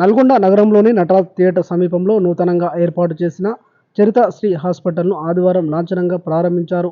నల్గొండ నగరంలోని నటరాజ్ థియేటర్ సమీపంలో నూతనంగా ఏర్పాటు చేసిన చరిత శ్రీ హాస్పిటల్ను ఆదివారం లాంఛనంగా ప్రారంభించారు.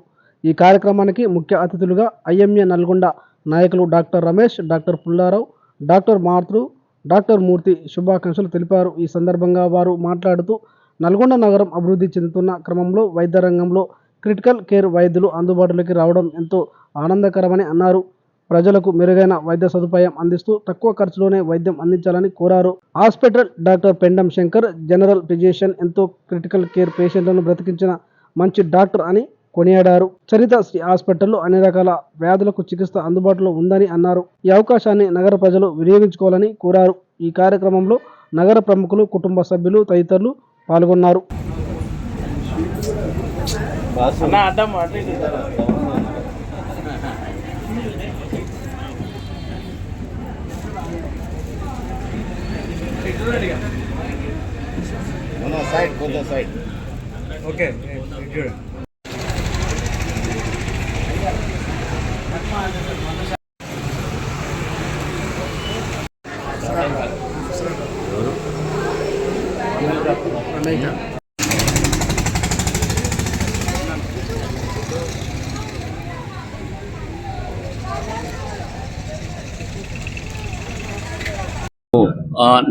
ఈ కార్యక్రమానికి ముఖ్య అతిథులుగా ఐఎంఏ నల్గొండ నాయకులు doctor Ramesh, doctor Pullarao, doctor మాతృ, డాక్టర్ మూర్తి శుభాకాంక్షలు తెలిపారు. ఈ సందర్భంగా వారు మాట్లాడుతూ నల్గొండ నగరం అభివృద్ధి చెందుతున్న క్రమంలో వైద్య రంగంలో క్రిటికల్ కేర్ వైద్యులు అందుబాటులోకి రావడం ఎంతో ఆనందకరమని అన్నారు. ప్రజలకు మెరుగైన వైద్య సదుపాయం అందిస్తూ తక్కువ ఖర్చులోనే వైద్యం అందించాలని కోరారు. Hospital doctor Pendam Shankar general physician ఎంతో క్రిటికల్ కేర్ పేషెంట్లను బ్రతికించిన మంచి డాక్టర్ అని కొనియాడారు. చరిత శ్రీ హాస్పిటల్లో అన్ని రకాల వ్యాధులకు చికిత్స అందుబాటులో ఉందని అన్నారు. ఈ అవకాశాన్ని నగర ప్రజలు వినియోగించుకోవాలని కోరారు. ఈ కార్యక్రమంలో నగర ప్రముఖులు, కుటుంబ సభ్యులు తదితరులు పాల్గొన్నారు. No, side, go the side. Okay, good.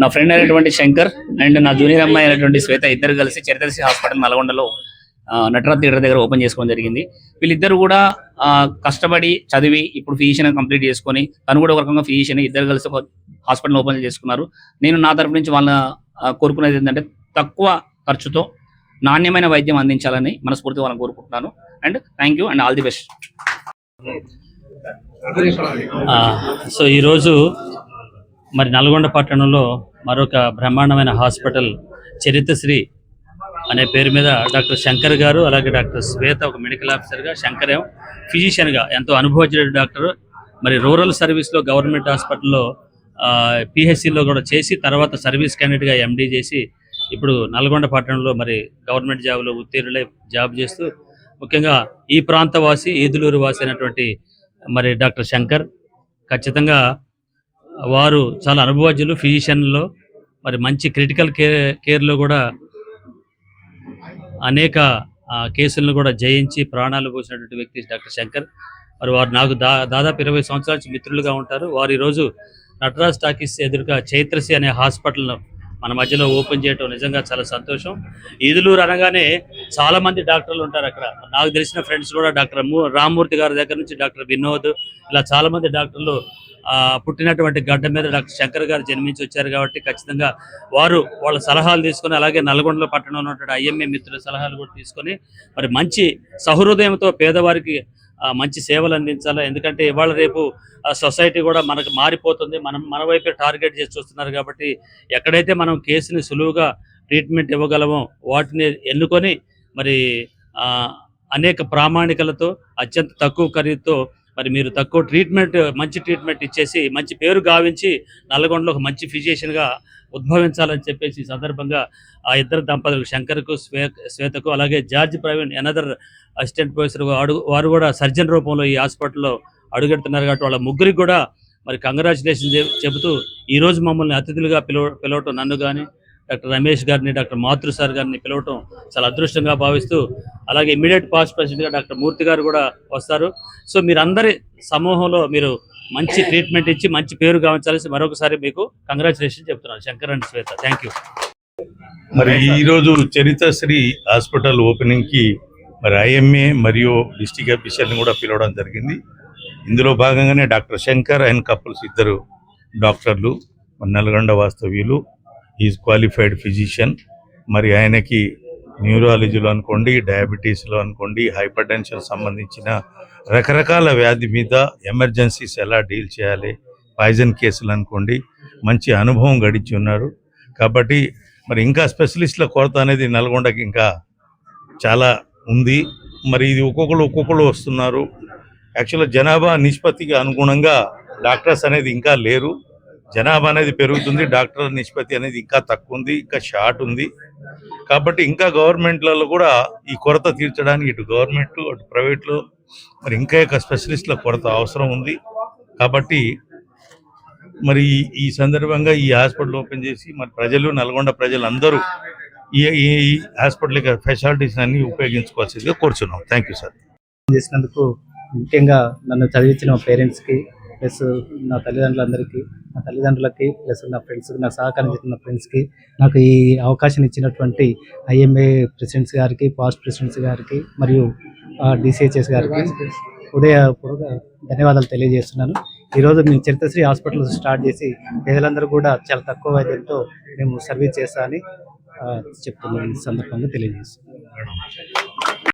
నా ఫ్రెండ్ అయినటువంటి శంకర్ అండ్ నా జూనియర్ అమ్మాయి అయినటువంటి శ్వేత ఇద్దరు కలిసి చరిత్రశ్రీ హాస్పిటల్ నల్గొండలో నటరాజ్ థియేటర్ దగ్గర ఓపెన్ చేసుకోవడం జరిగింది. వీళ్ళిద్దరు కూడా కష్టపడి చదివి ఇప్పుడు ఫిజిషియన్ కంప్లీట్ చేసుకొని తను కూడా ఒక రకంగా ఫిజిషియన్ ఇద్దరు కలిసి ఒక హాస్పిటల్ ఓపెన్ చేసుకున్నారు. నేను నా తరపు నుంచి వాళ్ళ కోరుకునేది ఏంటంటే తక్కువ ఖర్చుతో నాణ్యమైన వైద్యం అందించాలని మనస్ఫూర్తిగా వాళ్ళని కోరుకుంటున్నాను. And thank you and all the best. So ఈరోజు మరి నల్గొండ పట్టణంలో మరొక బ్రహ్మాండమైన హాస్పిటల్ చరితశ్రీ అనే పేరు మీద డాక్టర్ శంకర్ గారు, అలాగే డాక్టర్ శ్వేత ఒక మెడికల్ ఆఫీసర్గా, శంకర్ ఏమో ఫిజిషియన్గా ఎంతో అనుభవజ్ఞ డాక్టర్. మరి రూరల్ సర్వీస్లో గవర్నమెంట్ హాస్పిటల్లో పిహెచ్సిలో కూడా చేసి తర్వాత సర్వీస్ క్యాండిడేట్గా ఎండీ చేసి ఇప్పుడు నల్గొండ పట్టణంలో మరి గవర్నమెంట్ జాబ్లో ఉత్తీర్ణులై జాబ్ చేస్తూ ముఖ్యంగా ఈ ప్రాంతవాసి ఈదులూరు వాసి అయినటువంటి మరి డాక్టర్ శంకర్ ఖచ్చితంగా వారు చాలా అనుభవజ్ఞులు ఫిజిషియన్లో. మరి మంచి క్రిటికల్ కేర్లో కూడా అనేక కేసులను కూడా జయించి ప్రాణాలు పోసినటువంటి వ్యక్తి డాక్టర్ శంకర్. మరి వారు నాకు దాదాపు 20 సంవత్సరాల నుంచి మిత్రులుగా ఉంటారు. వారు ఈరోజు నటరాజ్ టాకీస్ ఎదురుగా చైత్రశ్రీ అనే హాస్పిటల్ను మన మధ్యలో ఓపెన్ చేయడం నిజంగా చాలా సంతోషం. ఈదులూరు అనగానే చాలామంది డాక్టర్లు ఉంటారు అక్కడ. నాకు తెలిసిన ఫ్రెండ్స్ కూడా డాక్టర్ రామ్మూర్తి గారి దగ్గర నుంచి డాక్టర్ వినోద్ ఇలా చాలామంది డాక్టర్లు పుట్టినటువంటి గడ్డ మీద డాక్టర్ శంకర్ గారు జన్మించి వచ్చారు. కాబట్టి ఖచ్చితంగా వారు వాళ్ళ సలహాలు తీసుకొని అలాగే నల్గొండలో పట్టణంలో ఉన్నటువంటి ఐఎంఏ మిత్రుల సలహాలు కూడా తీసుకొని మరి మంచి సహృదయంతో పేదవారికి మంచి సేవలు అందించాలి. ఎందుకంటే ఇవాళ రేపు సొసైటీ కూడా మనకు మారిపోతుంది. మన వైపే టార్గెట్ చేసి చూస్తున్నారు. కాబట్టి ఎక్కడైతే మనం కేసుని సులువుగా ట్రీట్మెంట్ ఇవ్వగలమో వాటిని ఎన్నుకొని మరి అనేక ప్రామాణికలతో అత్యంత తక్కువ ఖరీదుతో మరి మీరు తక్కువ ట్రీట్మెంట్ మంచి ట్రీట్మెంట్ ఇచ్చేసి మంచి పేరు గావించి నల్గొండలో ఒక మంచి ఫిజిషియన్గా ఉద్భవించాలని చెప్పేసి ఈ సందర్భంగా ఆ ఇద్దరు దంపతులకు శంకర్కు శ్వేతకు అలాగే George Praveen another assistant professor వారు కూడా సర్జన్ రూపంలో ఈ హాస్పిటల్లో అడుగెడుతున్నారు. కాబట్టి వాళ్ళ ముగ్గురికి కూడా మరి కంగ్రాచులేషన్ చెబుతూ ఈరోజు మమ్మల్ని అతిథులుగా పిలవటం నన్ను కానీ డాక్టర్ రమేష్ గారిని, డాక్టర్ మాతృ సార్ గారిని పిలవటం చాలా అదృష్టంగా భావిస్తూ అలాగే ఇమ్మీడియట్ పాస్ట్ ప్రెసిడెంట్గా డాక్టర్ మూర్తి గారు కూడా వస్తారు. సో మీరందరి సమూహంలో మీరు మంచి ట్రీట్మెంట్ ఇచ్చి మంచి పేరు గావించాల్సి మరొకసారి మీకు కంగ్రాచులేషన్ చెప్తున్నాను. Shankar and Shweta, thank you. మరి ఈరోజు చరితశ్రీ హాస్పిటల్ ఓపెనింగ్కి మరి ఐఎంఏ మరియు డిస్ట్రిక్ట్ ఆఫీసర్ని కూడా పిలవడం జరిగింది. ఇందులో భాగంగానే డాక్టర్ శంకర్ అండ్ కపుల్స్ ఇద్దరు డాక్టర్లు, నల్గొండ వాస్తవ్యులు, ఈజ్ క్వాలిఫైడ్ ఫిజిషియన్. మరి ఆయనకి న్యూరాలజీలో అనుకోండి, డయాబెటీస్లో అనుకోండి, హైపర్ టెన్షన్ సంబంధించిన రకరకాల వ్యాధి మీద ఎమర్జెన్సీస్ ఎలా డీల్ చేయాలి, పాయిజన్ కేసులు అనుకోండి, మంచి అనుభవం గడిచి ఉన్నారు. కాబట్టి మరి ఇంకా స్పెషలిస్టుల కొరత అనేది నల్గొండకి ఇంకా చాలా ఉంది. మరి ఇది ఒక్కొక్కరు వస్తున్నారు. యాక్చువల్గా జనాభా నిష్పత్తికి అనుగుణంగా డాక్టర్స్ అనేది ఇంకా లేరు. జనాభా అనేది పెరుగుతుంది, డాక్టర్ నిష్పత్తి అనేది ఇంకా తక్కువ ఉంది, ఇంకా షార్ట్ ఉంది. కాబట్టి ఇంకా గవర్నమెంట్లలో కూడా ఈ కొరత తీర్చడానికి ఇటు గవర్నమెంట్ అటు ప్రైవేట్లో మరి ఇంకా స్పెషలిస్టుల కొరత అవసరం ఉంది. కాబట్టి మరి ఈ సందర్భంగా ఈ హాస్పిటల్ ఓపెన్ చేసి మరి ప్రజలు, నల్గొండ ప్రజలు అందరూ ఈ హాస్పిటల్ యొక్క ఫెసిలిటీస్ అన్ని ఉపయోగించుకోవాల్సిందిగా కోరుచున్నాం. Thank you sir. చేసినందుకు ముఖ్యంగా నన్ను చదివించిన మా పేరెంట్స్కి, ప్లస్ నా తల్లిదండ్రులకి ప్లస్ నా ఫ్రెండ్స్, నాకు సహకరించిన ఫ్రెండ్స్కి, నాకు ఈ అవకాశం ఇచ్చినటువంటి ఐఎంఏ ప్రెసిడెంట్స్ గారికి, పాస్ట్ ప్రెసిడెంట్స్ గారికి మరియు డిసిహెచ్ఎస్ గారికి హృదయపూర్వక ధన్యవాదాలు తెలియజేస్తున్నాను. ఈరోజు మేము చరిత్రశ్రీ హాస్పిటల్ స్టార్ట్ చేసి పేదలందరూ కూడా చాలా తక్కువ వైద్యంతో మేము సర్వీస్ చేస్తామని చెప్తున్నాను. ఈ సందర్భంగా తెలియజేస్తున్నాను.